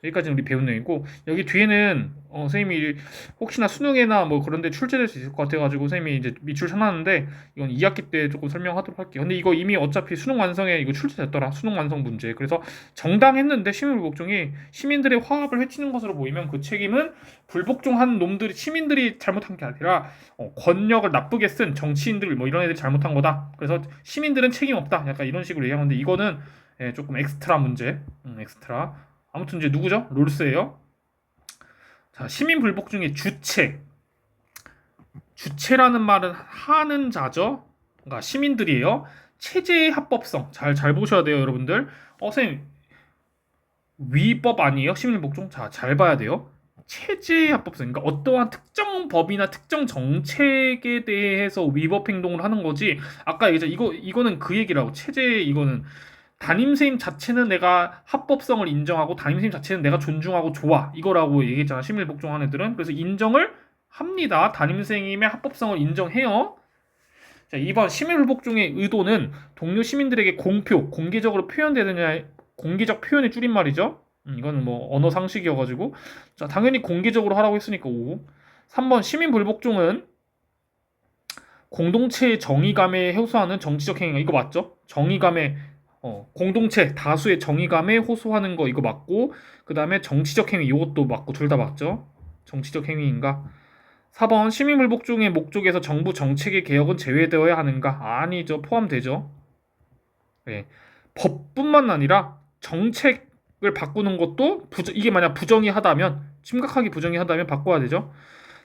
여기까지는 우리 배운 내용이고, 여기 뒤에는 선생님이 혹시나 수능에나 뭐 그런 데 출제될 수 있을 것 같아가지고 선생님이 이제 밑줄 쳐놨는데, 이건 2학기 때 조금 설명하도록 할게요. 근데 이거 이미 어차피 수능 완성에 이거 출제됐더라. 수능 완성 문제. 그래서 정당했는데 시민불복종이 시민들의 화합을 해치는 것으로 보이면 그 책임은 불복종한 놈들이, 시민들이 잘못한 게 아니라 권력을 나쁘게 쓴 정치인들 뭐 이런 애들이 잘못한 거다. 그래서 시민들은 책임 없다. 약간 이런 식으로 얘기하는데, 이거는 조금 엑스트라 문제. 엑스트라. 아무튼 이제 누구죠? 롤스예요. 자, 시민 불복종의 주체. 주체라는 말은 하는 자죠. 그러니까 시민들이에요. 체제의 합법성. 잘 보셔야 돼요, 여러분들. 선생님, 위법 아니에요? 시민 불복종? 자, 잘 봐야 돼요. 체제의 합법성. 그러니까 어떠한 특정 법이나 특정 정책에 대해서 위법 행동을 하는 거지. 아까 얘기했죠. 이거는 그 얘기라고. 이거는 담임선생님 자체는 내가 합법성을 인정하고 담임선생님 자체는 내가 존중하고 좋아, 이거라고 얘기했잖아. 시민복종한 애들은. 그래서 인정을 합니다. 담임선생님의 합법성을 인정해요. 자, 2번 시민불복종의 의도는 동료 시민들에게 공개적으로 표현되느냐, 공개적 표현의 줄임말이죠. 이거는 뭐 언어 상식이어가지고, 자, 당연히 공개적으로 하라고 했으니까 O. 3번 시민불복종은 공동체의 정의감에 호소하는 정치적 행위가, 이거 맞죠? 정의감에 공동체 다수의 정의감에 호소하는 거, 이거 맞고, 그 다음에 정치적 행위, 이것도 맞고, 둘 다 맞죠? 정치적 행위인가? 4번 시민불복종의 목적에서 정부 정책의 개혁은 제외되어야 하는가? 아니죠. 포함되죠. 네. 법뿐만 아니라 정책을 바꾸는 것도 이게 만약 부정의하다면, 심각하게 부정의하다면 바꿔야 되죠.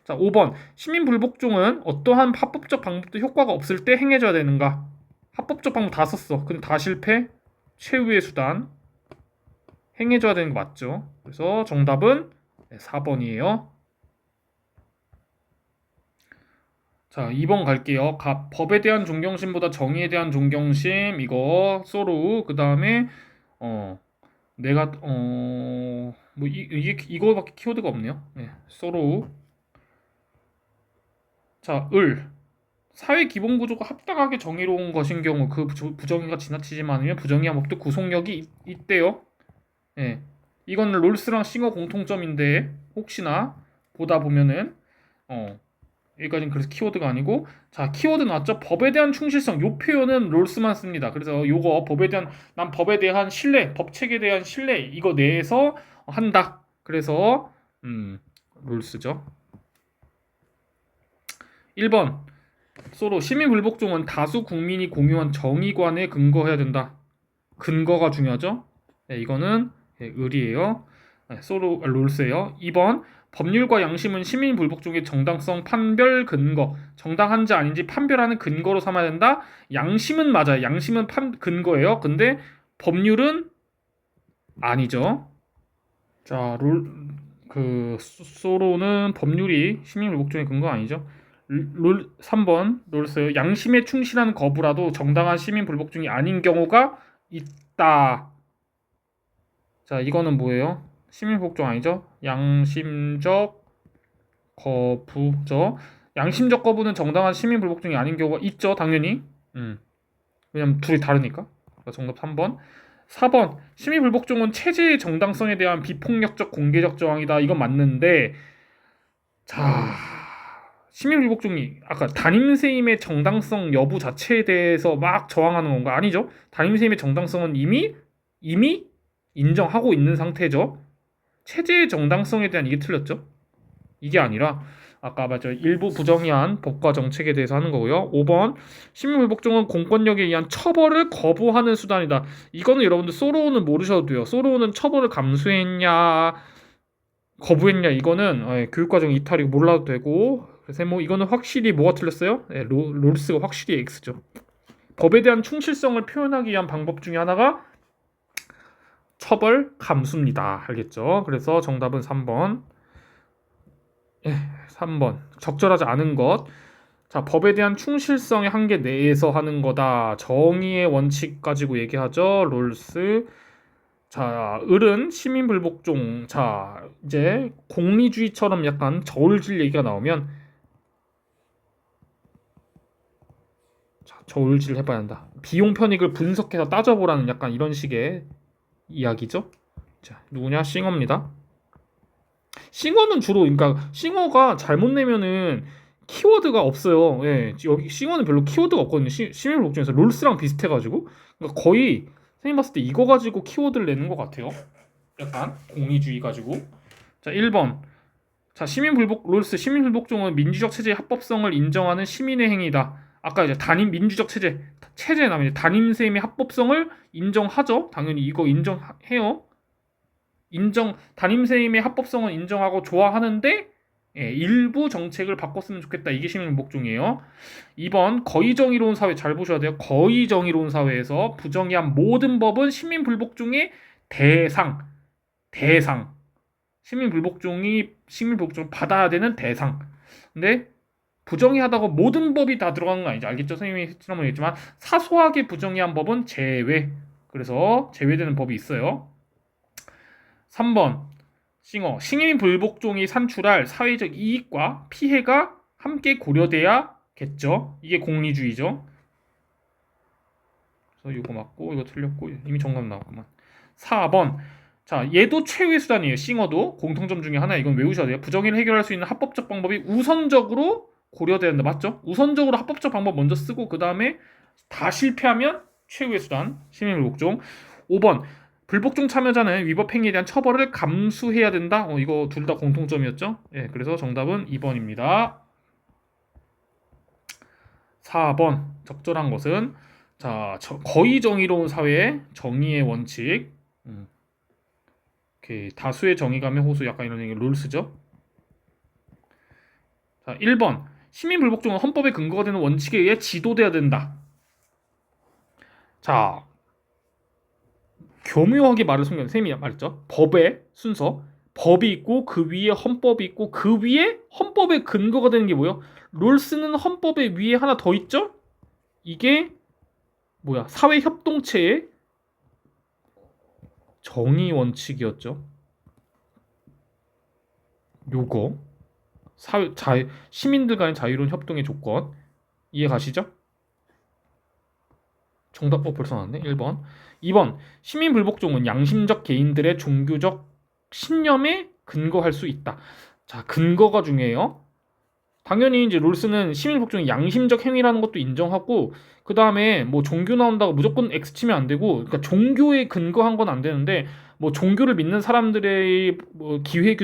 자, 5번 시민불복종은 어떠한 합법적 방법도 효과가 없을 때 행해져야 되는가? 합법적 방법 다 썼어. 근데 다 실패. 최후의 수단. 행해줘야 되는 거 맞죠? 그래서 정답은 4번이에요. 자, 2번 갈게요. 법에 대한 존경심보다 정의에 대한 존경심. 이거 소로. 그 다음에 내가 뭐 이거밖에 키워드가 없네요. 네, 소로. 자, 사회 기본 구조가 합당하게 정의로운 것인 경우 그 부정의가 지나치지만 않으면 부정의와 목적 구속력이 있대요. 예. 이건 롤스랑 싱어 공통점인데 혹시나 보다 보면은 여기까지는 그래서 키워드가 아니고, 자, 키워드 나왔죠? 법에 대한 충실성. 요 표현은 롤스만 씁니다. 그래서 요거 난 법에 대한 신뢰, 법책에 대한 신뢰, 이거 내에서 한다. 그래서 롤스죠. 1번 소로 시민불복종은 다수 국민이 공유한 정의관에 근거해야 된다. 근거가 중요하죠. 네, 이거는 의리예요. 네, 롤스예요. 2번 법률과 양심은 시민불복종의 정당성 판별 근거, 정당한지 아닌지 판별하는 근거로 삼아야 된다. 양심은 맞아요. 양심은 근거예요. 근데 법률은 아니죠. 자, 소로는 법률이 시민불복종의 근거 아니죠. 3번 롤스 양심에 충실한 거부라도 정당한 시민 불복종이 아닌 경우가 있다. 자, 이거는 뭐예요? 시민 불복종 아니죠? 양심적 거부죠. 양심적 거부는 정당한 시민 불복종이 아닌 경우가 있죠, 당연히. 왜냐면 둘이 다르니까. 그러니까 정답 3번. 4번 시민 불복종은 체제의 정당성에 대한 비폭력적 공개적 저항이다. 이건 맞는데, 자, 시민불복종이 아까 담임선생님의 정당성 여부 자체에 대해서 막 저항하는 건가? 아니죠. 담임선생님의 정당성은 이미 인정하고 있는 상태죠. 체제의 정당성에 대한, 이게 틀렸죠. 이게 아니라 아까 맞죠, 일부 부정의한 법과 정책에 대해서 하는 거고요. 5번 시민불복종은 공권력에 의한 처벌을 거부하는 수단이다. 이거는 여러분들 소로우는 모르셔도 돼요. 소로우는 처벌을 감수했냐 거부했냐, 이거는 교육과정 이탈이고 몰라도 되고. 그래서 뭐 이거는 확실히 뭐가 틀렸어요? 롤스가 확실히 X죠. 법에 대한 충실성을 표현하기 위한 방법 중에 하나가 처벌 감수입니다. 알겠죠? 그래서 정답은 3번. 3번 적절하지 않은 것. 자, 법에 대한 충실성의 한계 내에서 하는 거다. 정의의 원칙 가지고 얘기하죠. 롤스. 자, 을은 시민불복종. 자, 이제 공리주의처럼 약간 저울질 얘기가 나오면 저울질 해봐야 한다. 비용 편익을 분석해서 따져보라는 약간 이런 식의 이야기죠. 자, 누구냐? 싱어입니다. 싱어는 주로, 그러니까 싱어가 잘못 내면은 키워드가 없어요. 예, 여기 싱어는 별로 키워드가 없거든요. 시민블록 중에서 롤스랑 비슷해가지고, 그러니까 거의 선생님 봤을 때 이거 가지고 키워드를 내는 것 같아요. 약간 공리주의 가지고. 자, 1번. 자, 롤스 시민불복종은 민주적 체제의 합법성을 인정하는 시민의 행위다. 아까 이제 민주적 체제에 나면 이제 단임세임의 합법성을 인정하죠. 당연히 이거 인정해요. 단임세임의 합법성은 인정하고 좋아하는데, 예, 일부 정책을 바꿨으면 좋겠다. 이게 시민불복종이에요. 2번, 거의 정의로운 사회. 잘 보셔야 돼요. 거의 정의로운 사회에서 부정의한 모든 법은 시민불복종의 대상. 시민불복종을 받아야 되는 대상. 근데 부정의하다고 모든 법이 다 들어가는 건 아니죠. 알겠죠? 선생님이 지난번에 얘기했지만 사소하게 부정의한 법은 제외. 그래서 제외되는 법이 있어요. 3번 시민불복종이 산출할 사회적 이익과 피해가 함께 고려돼야겠죠. 이게 공리주의죠. 그래서 이거 맞고 이거 틀렸고 이미 정답 나왔구만. 4번 자, 얘도 최후의 수단이에요. 싱어도 공통점 중에 하나. 이건 외우셔야 돼요. 부정의를 해결할 수 있는 합법적 방법이 우선적으로 고려된다. 맞죠? 우선적으로 합법적 방법 먼저 쓰고 그 다음에 다 실패하면 최후의 수단 시민불복종. 5번 불복종 참여자는 위법 행위에 대한 처벌을 감수해야 된다. 이거 둘 다 공통점이었죠. 예, 그래서 정답은 2번입니다. 4번 적절한 것은 자, 거의 정의로운 사회의 정의의 원칙. 다수의 정의감의 호수 약간 이런 얘기 롤스죠. 자, 1번 시민불복종은 헌법에 근거가 되는 원칙에 의해 지도돼야 된다. 자, 교묘하게 말을 숨겨놓은 셈이 말했죠. 법의 순서, 법이 있고 그 위에 헌법이 있고 그 위에 헌법의 근거가 되는 게 뭐예요? 롤스는 헌법의 위에 하나 더 있죠? 이게 뭐야? 사회협동체의 정의 원칙이었죠. 요거 시민들 간의 자유로운 협동의 조건 이해 가시죠? 정답 벌써 나왔네. 1번. 2번 시민불복종은 양심적 개인들의 종교적 신념에 근거할 수 있다. 자, 근거가 중요해요. 당연히 이제 롤스는 시민불복종이 양심적 행위라는 것도 인정하고 그 다음에 뭐 종교 나온다고 무조건 X 치면 안 되고, 그러니까 종교에 근거한 건 안 되는데 뭐 종교를 믿는 사람들의 뭐 기회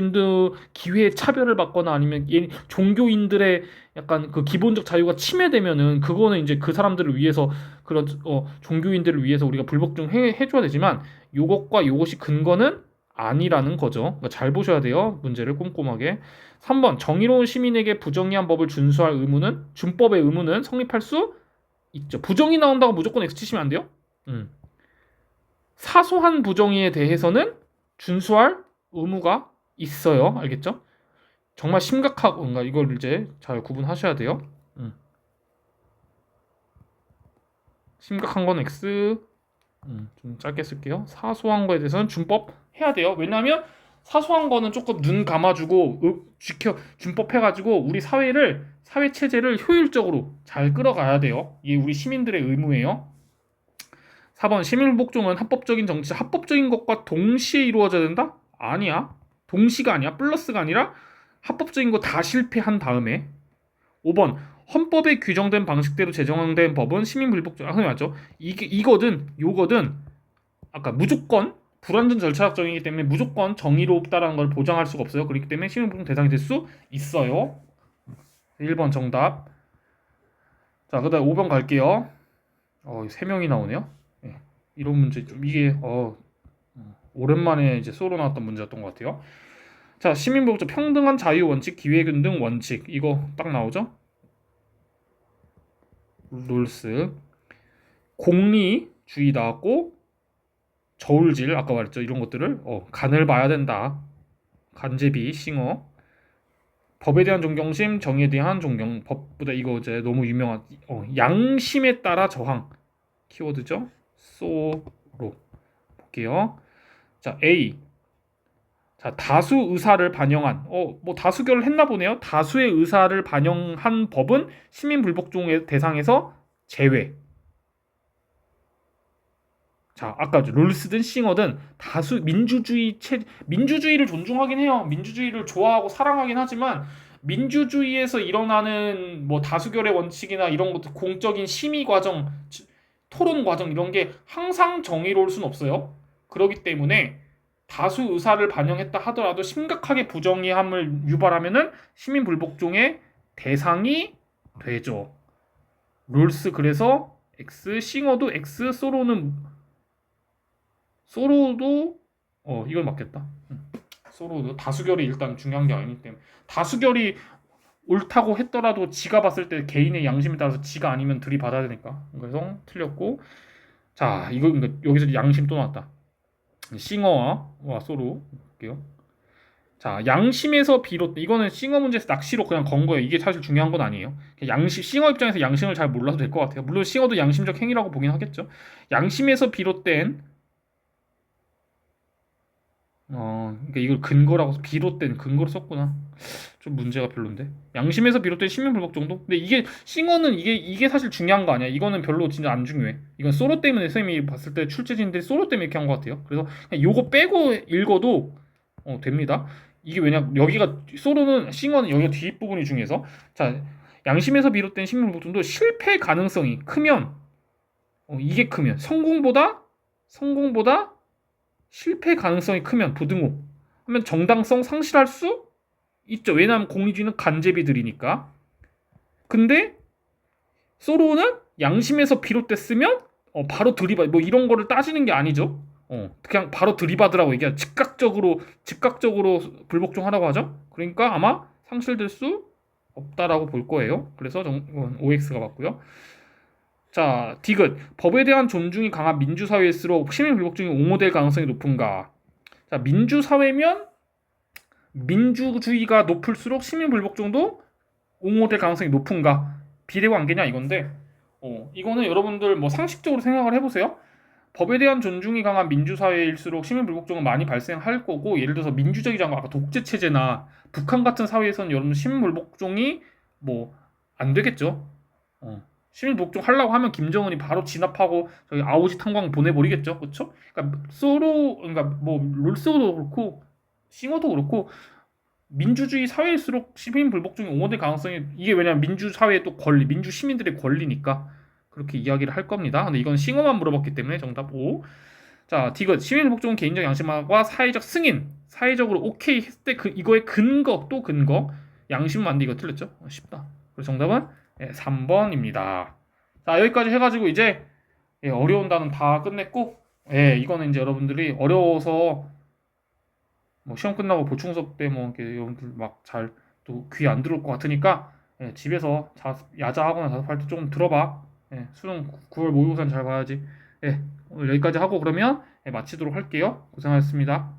차별을 받거나 아니면 종교인들의 약간 그 기본적 자유가 침해되면은 그거는 이제 그 사람들을 위해서 그런 종교인들을 위해서 우리가 불복종 해줘야 되지만 요것과 요것이 근거는 아니라는 거죠. 그러니까 잘 보셔야 돼요. 문제를 꼼꼼하게. 3번 정의로운 시민에게 부정의한 법을 준수할 준법의 의무는 성립할 수 있죠. 부정이 나온다고 무조건 X 치시면 안 돼요. 사소한 부정의에 대해서는 준수할 의무가 있어요. 알겠죠? 정말 심각하고 뭔가 이걸 이제 잘 구분하셔야 돼요. 심각한 건 X. 좀 짧게 쓸게요. 사소한 거에 대해서는 준법 해야 돼요. 왜냐하면 사소한 거는 조금 눈 감아주고 준법 해가지고 우리 사회 체제를 효율적으로 잘 끌어가야 돼요. 이게 우리 시민들의 의무예요. 4번 시민복종은 합법적인 것과 동시에 이루어져야 된다? 아니야. 동시가 아니야. 플러스가 아니라 합법적인 거 다 실패한 다음에. 5번 헌법에 규정된 방식대로 제정된 법은 시민불복종. 맞죠? 요거든 아까 무조건 불완전 절차적 정의이기 때문에 무조건 정의롭다라는 걸 보장할 수가 없어요. 그렇기 때문에 시민불복종 대상이 될 수 있어요. 1번 정답. 자, 그다음 5번 갈게요. 3명이 나오네요. 네, 이런 문제 좀 이게 오랜만에 이제 쏘로 나왔던 문제였던 것 같아요. 자, 시민복종 평등한 자유 원칙, 기회균등 원칙 이거 딱 나오죠? 롤스 공리주의 나왔고 저울질 아까 말했죠. 이런 것들을 간을 봐야 된다. 간제비 싱어 법에 대한 존경심, 정의에 대한 존경. 법보다 이거 이제 너무 유명한 양심에 따라 저항 키워드죠. 소로 볼게요. 자, A. 자, 다수 의사를 반영한 뭐 다수결을 했나 보네요. 다수의 의사를 반영한 법은 시민불복종의 대상에서 제외. 자, 아까 롤스든 싱어든 다수 민주주의를 존중하긴 해요. 민주주의를 좋아하고 사랑하긴 하지만 민주주의에서 일어나는 뭐 다수결의 원칙이나 이런 것들 공적인 심의 과정, 토론 과정 이런 게 항상 정의로울 순 없어요. 그렇기 때문에 다수 의사를 반영했다 하더라도 심각하게 부정의함을 유발하면은 시민 불복종의 대상이 되죠. 롤스 그래서 X, 싱어도 X, 소로도 이건 맞겠다. 소로도 다수결이 일단 중요한 게 아니기 때문에 다수결이 옳다고 했더라도 지가 봤을 때 개인의 양심에 따라서 지가 아니면 들이받아야 되니까 그래서 틀렸고 자 이거 그러니까 여기서 양심 또 나왔다. 싱어와 소로 볼게요. 자 양심에서 비롯 이거는 싱어 문제에서 낚시로 그냥 건 거예요. 이게 사실 중요한 건 아니에요. 양심 싱어 입장에서 양심을 잘 몰라도 될 것 같아요. 물론 싱어도 양심적 행위라고 보긴 하겠죠. 양심에서 비롯된 그러니까 이걸 근거라고 비롯된 근거로 썼구나. 좀 문제가 별론데. 양심에서 비롯된 시민불복 정도? 근데 이게 싱어는 이게 사실 중요한 거 아니야. 이거는 별로 진짜 안 중요해. 이건 소로 때문에 선생님이 봤을 때 출제진들이 소로 때문에 이렇게 한 것 같아요. 그래서 그냥 요거 빼고 읽어도 됩니다. 이게 왜냐 여기가 소로는 싱어는 여기가 뒷부분이 중요해서 자 양심에서 비롯된 시민불복 정도 실패 가능성이 크면 이게 크면 성공보다 실패 가능성이 크면 부등호 하면 정당성 상실할 수 있죠. 왜냐하면 공리주의는 간제비들이니까. 근데 소로는 양심에서 비롯됐으면 바로 들이받 뭐 이런 거를 따지는 게 아니죠. 그냥 바로 들이받으라고 얘기해. 즉각적으로 불복종하라고 하죠. 그러니까 아마 상실될 수 없다라고 볼 거예요. 그래서 OX가 맞고요. 자, 디귿. 법에 대한 존중이 강한 민주사회일수록 시민 불복종이 옹호될 가능성이 높은가? 자, 민주사회면 민주주의가 높을수록 시민 불복종도 옹호될 가능성이 높은가? 비례관계냐 이건데, 이거는 여러분들 뭐 상식적으로 생각을 해보세요. 법에 대한 존중이 강한 민주사회일수록 시민 불복종은 많이 발생할 거고, 예를 들어서 민주적이지 않고 아까 독재 체제나 북한 같은 사회에서는 여러분 시민 불복종이 뭐 안 되겠죠. 시민 복종 하려고 하면 김정은이 바로 진압하고 저기 아오지 탄광 보내버리겠죠, 그렇죠? 그러니까 뭐 롤스도 그렇고 싱어도 그렇고 민주주의 사회일수록 시민 불복종이 옹호될 가능성이 이게 왜냐면 민주 사회의 또 권리, 민주 시민들의 권리니까 그렇게 이야기를 할 겁니다. 근데 이건 싱어만 물어봤기 때문에 정답 O. 자, 디귿 시민 불복종은 개인적 양심과 사회적 승인, 사회적으로 오케이 했을 때 이거의 근거 또 근거 양심 안돼 이거 틀렸죠? 쉽다. 그래서 정답은 3번입니다. 자, 여기까지 해가지고 이제 어려운 단원 다 끝냈고, 이거는 이제 여러분들이 어려워서 뭐 시험 끝나고 보충 수업 때 뭐 여러분들 막 잘 또 귀 안 들어올 것 같으니까 집에서 야자하거나 자습할 때 조금 들어봐. 수능 9월 모의고사는 잘 봐야지. 오늘 여기까지 하고 그러면 마치도록 할게요. 고생하셨습니다.